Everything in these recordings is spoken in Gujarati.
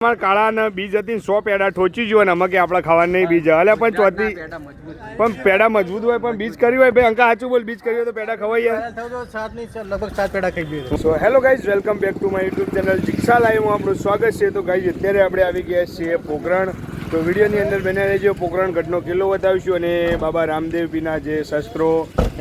અમાર કાળા ને બીજ હતી 100 પેડા ઠોચી જો ને અમે કે આપણે ખાવા નહીં બીજ અલે પણ ચોથી પણ પેડા મજબૂત હોય પણ બીજ કર્યું હોય ભાઈ અંકા સાચું બોલ બીજ કર્યું તો પેડા ખવાય યાર લગભગ 7 પેડા ખાઈ ગયો. So hello guys welcome back to my YouTube channel Jiksha લાઈવમાં આપણું સ્વાગત છે. તો ગાઈઝ અત્યારે આપણે આવી ગયા છીએ પોકરણ. તો વિડીયોની અંદર બને રહેજો. પોકરણ ગઢનો કિલ્લો બતાવીશું અને બાબા રામદેવજીના જે શસ્ત્રો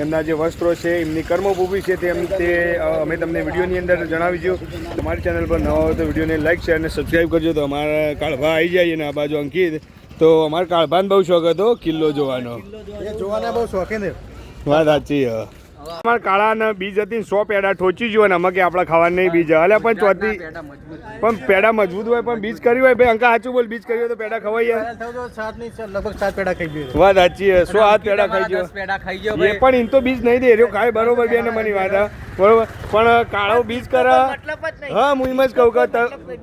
એમના જે વસ્ત્રો છે એમની કર્મભૂમિ છે તે અમે તમને વિડીયોની અંદર જણાવીશું. તમારી ચેનલ પર નવા હોય તો વિડીયોને લાઈક શેર અને સબસ્ક્રાઈબ કરજો. તો અમારા કાળભા આવી જાય ને આ બાજુ અંકિત તો અમારા કાળભાને બહુ શોખ હતો કિલ્લો જોવાનો. જોવાના બહુ શોખીન વાત સાચી. અમારા કાળા ને બીજ હતી 100 પેડા ઠોચી જો ને અમે કે આપણે ખાવા નહીં બીજ અલે પણ ચોથી પણ પેડા મજબૂત હોય પણ બીજ કર્યું હોય ભાઈ અંકા સાચું બોલ બીજ કર્યું હોય તો પેડા ખવાય યાર. લગભગ 7 પેડા ખાઈ ગયો. વાત સાચી. 100 પેડા ખાઈ ગયો એ પણ ઇન તો બીજ નહીં દે રહ્યો ખાય બરોબર બેન મને વાત બરોબર પણ કાળો બીજ કરે હા હું એમ જ કહું કે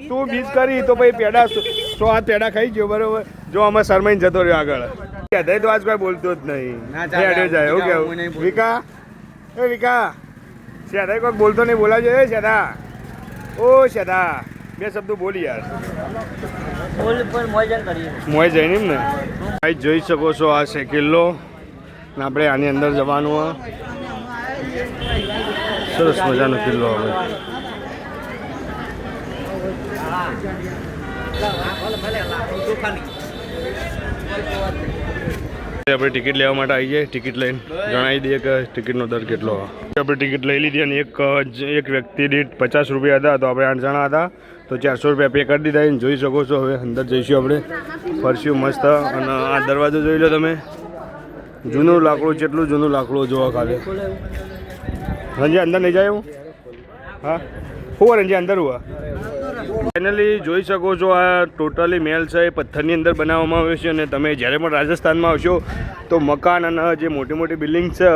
તું બીજ કરી તો ભાઈ પેડા 100 પેડા ખાઈ ગયો બરોબર. જો અમે શરમાઈને જતો રહ્યો આગળ કહેતા તો આજ કોઈ બોલતો જ નહીં જાય એવું કેવું વિકા એ વિકા શેઠા કોઈ બોલતો નહીં બોલાવજો એ શેઠા ઓ શેઠા બે શબ્દો બોલી યાર મોય જઈને એમ ને ભાઈ જોઈ શકો છો આ છે કિલ્લો ને આપણે આની અંદર જવાનું સરસ મજાનો કિલ્લો હવે આપણે ટિકિટ લેવા માટે આવી જાય. ટિકિટ લઈને જણાવી દઈએ કે ટિકિટનો દર કેટલો. આપણે ટિકિટ લઈ લીધી અને એક વ્યક્તિ દીઠ 50 રૂપિયા હતા. તો આપણે 8 જણા હતા તો 400 રૂપિયા પે કરી દીધા. એને જોઈ શકો છો. હવે અંદર જઈશું આપણે ફરશું મસ્ત. અને આ દરવાજો જોઈ લો તમે. જૂનું લાકડું જેટલું જૂનું લાકડું જોવા ખાલી. રંજે અંદર નહીં જાય એવું હા હું રંજે અંદર હુઆ ફાઇનલી જોઈ શકો છો. આ ટોટલી મહેલ છે એ પથ્થરની અંદર બનાવવામાં આવ્યો છે. અને તમે જ્યારે પણ રાજસ્થાનમાં આવશો તો મકાન અને જે મોટી મોટી બિલ્ડિંગ છે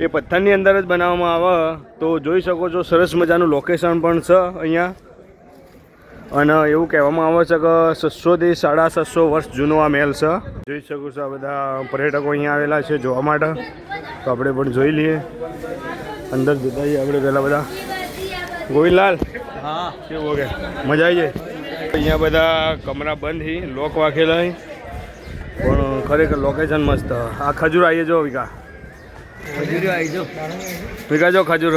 એ પથ્થરની અંદર જ બનાવવામાં આવે. તો જોઈ શકો છો સરસ મજાનું લોકેશન પણ છે અહીંયા. અને એવું કહેવામાં આવે છે કે 600 થી 750 વર્ષ જૂનો આ મહેલ છે. જોઈ શકો છો આ બધા પર્યટકો અહીંયા આવેલા છે જોવા માટે. તો આપણે પણ જોઈ લઈએ અંદર જતા જઈએ આપણે પહેલાં બધા. ગોવિંદલાલ હા કેવું કે મજા આવી જાય. અહીંયા બધા કમરા બંધ હી લોક વાખેલા હી પણ ખરેખર લોકેશન મસ્ત. આ ખજૂર આવી જો વિકા વિકા જો ખજૂર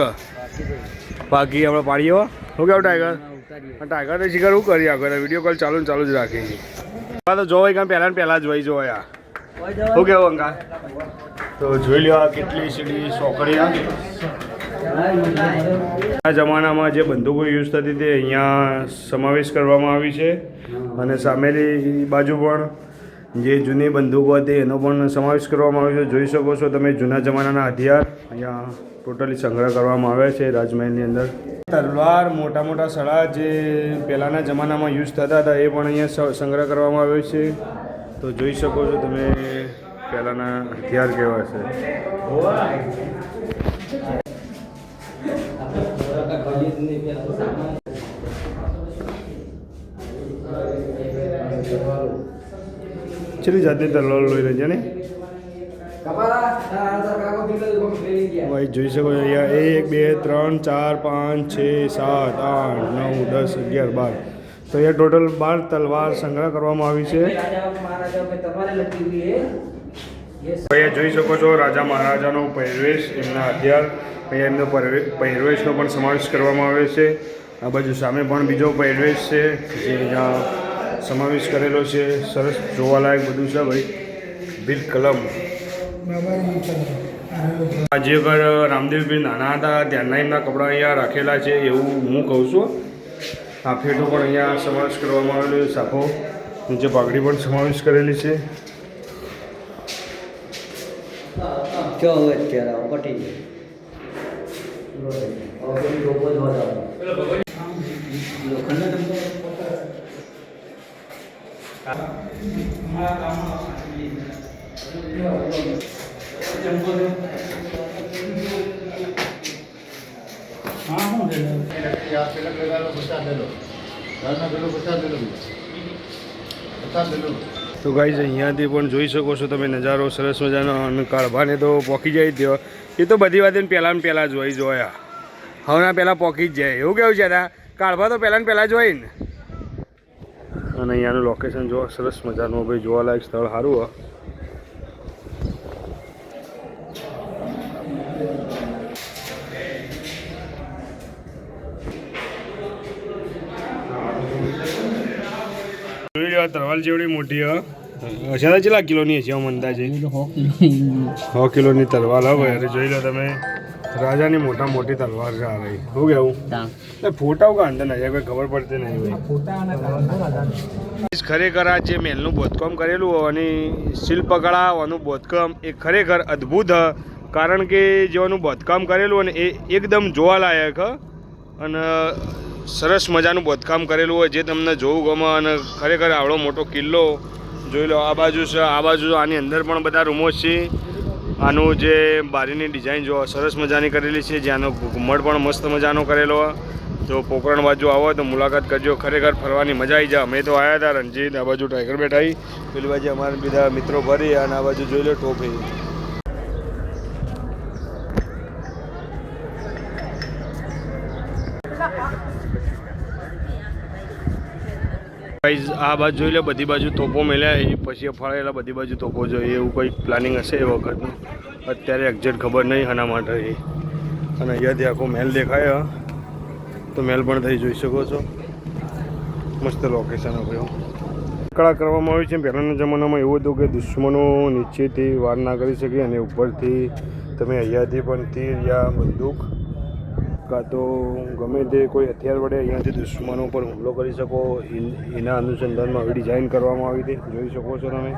બાકી આપણે પાડીએ શું કેવું ટાઈગર ટાઈગર તો શિખર શું કરી આગળ વિડીયો કોલ ચાલુ ને ચાલુ જ રાખી. તો જોવાય કામ પહેલાં જ જોઈ જોયા શું કેવું અંકા. તો જોઈ લો આ કેટલી સીડી સોકડીયા. આ જમાનામાં જે બંદૂકો યુઝ થતી તે અહીંયા સમાવેશ કરવામાં આવી છે. અને સામેની બાજુ પણ જે જૂની બંદૂકો હતી એનો પણ સમાવેશ કરવામાં આવ્યો છે. જોઈ શકો છો તમે જૂના જમાનાના હથિયાર અહીંયા ટોટલી સંગ્રહ કરવામાં આવે છે રાજમહેલની અંદર. તલવાર મોટા મોટા સળા જે પહેલાંના જમાનામાં યુઝ થતા હતા એ પણ અહીંયા સંગ્રહ કરવામાં આવ્યો છે. તો જોઈ શકો છો તમે પહેલાંના હથિયાર કેવા છે. ચલી જાતે તલવાર લઈ રહી છે ને ભાઈ જોઈ શકો છો અહીંયા 1 2 3 4 5 6 7 8 9 10 11 12. તો અહીંયા ટોટલ 12 તલવાર સંગ્રહ કરવામાં આવી છે. અહીંયા જોઈ શકો છો રાજા મહારાજાનો પહેરવેશ એમના હથિયાર અહીંયા એમનો પહેરવેશનો પણ સમાવેશ કરવામાં આવે છે. આ બાજુ સામે પણ બીજો પહેરવેશ છે જે અહીંયા સમાવેશ કરેલો છે. સરસ જોવાલાયક બધું છે ભાઈ. બિલ કલમ આજે અગર રામદેવભાઈ નાના હતા ત્યારના એમના કપડાં અહીંયા રાખેલા છે એવું હું કહું છું. આ ફેટો પણ અહીંયા સમાવેશ કરવામાં આવેલો છે. સાફો નીચે પાઘડી પણ સમાવેશ કરેલી છે. તો ગાઈઝ અહીંયાથી પણ જોઈ શકો છો તમે નજારો સરસ મજાનો. અને કાળભાને તો પોકી જાય ત્યો એ તો બધી વાત પહેલાં જ જોયા હવના પહેલાં પોકી જ જાય એવું કેવું છે. કાળભા તો પહેલાં જ હોય ને અને અહીંયાનું લોકેશન જો સરસ મજાનું ભાઈ જોવાલાયક સ્થળ સારું હોય. જોઈ લો તરવાલ જેવડી મોટી હશે કેટલા કિલોની હશે આમ અંદાજે 100 કિલોની તલવાર હવે અરે જોઈ લો તમે રાજાની મોટા મોટી તલવાર છે આ રહી. શું કેવું ફોટા કા અંદર નહીં કોઈ ખબર પડતી નહીં ભાઈ. ખરેખર આ જે મહેલનું બોધકામ કરેલું હોય અને શિલ્પકળા આનું બોધકામ એ ખરેખર અદ્ભુત કારણ કે જેવાનું બોધકામ કરેલું અને એ એકદમ જોવાલાયક અને સરસ મજાનું બોધકામ કરેલું હોય જે તમને જોવું ગમે અને ખરેખર આવડો મોટો કિલ્લો જોઈ લો. આ બાજુ છે આ બાજુ આની અંદર પણ બધા રૂમો છે. આનું જે બારીની ડિઝાઇન જો સરસ મજાની કરેલી છે જેનો ઘુમ્મટ પણ મસ્ત મજાનો કરેલો જો પોકરણ બાજુ આવો તો મુલાકાત કરજો. ખરેખર ફરવાની મજા આવી જાય. અમે તો આવ્યા હતા રણજીત આ બાજુ ટાઈગર બેઠા પેલી બાજુ અમારા બીજા મિત્રો ભરી અને આ બાજુ જોઈ લો ટોપી. આ બાજુ જોઈ લે બધી બાજુ તોપો મેલ્યા એ પછી ફળેલા બધી બાજુ તોપો જોઈએ એવું કંઈક પ્લાનિંગ હશે એ વખતનું. અત્યારે એક્ઝેક્ટ ખબર નહીં આના માટે એ. અને અહીંયાથી આખો મહેલ દેખાય તો મહેલ પણ થઈ જોઈ શકો છો. મસ્ત લોકેશન આપણે કળા કરવામાં આવી છે. પહેલાંના જમાનામાં એવું હતું કે દુશ્મનો નીચેથી વાર ના કરી શકે અને ઉપરથી તમે અહીંયાથી પણ તીર યા બંદૂક કાં તો ગમે તે કોઈ હથિયાર વડે અહીંયાથી દુશ્મનો પર હુમલો કરી શકો. એના અનુસંધાનમાં આવી ડિઝાઇન કરવામાં આવી હતી જોઈ શકો છો તમે.